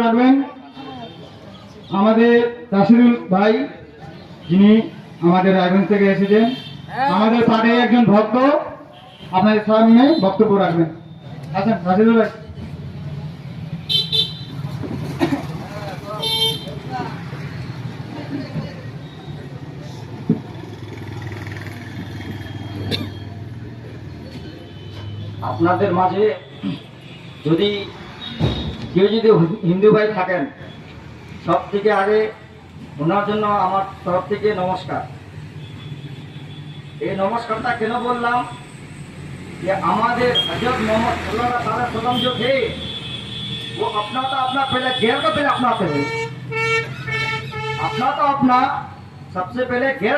রাখবেন আমাদের রাশিদুল ভাই, যিনি আমাদের রায়গঞ্জ থেকে এসেছেন, আমাদের পার্টির একজন ভক্ত, আপনাদের সামনে বক্তব্য রাখবেন। আচ্ছা রাশিদুল ভাই। আপনাদের মাঝে যদি কেউ যদি হিন্দু ভাই থাকেন, সব থেকে আগে ওনার জন্য আমার তরফ থেকে নমস্কার। এই নমস্কারটা কেন বললাম, যে আমাদের हजरत मोहम्मद सल्लल्लाहु अलैहि वसल्लम जो थे वो अपना तो अपना पहले घेर को पहले अपनाते थे, अपना तो अपना सबसे पहले घेर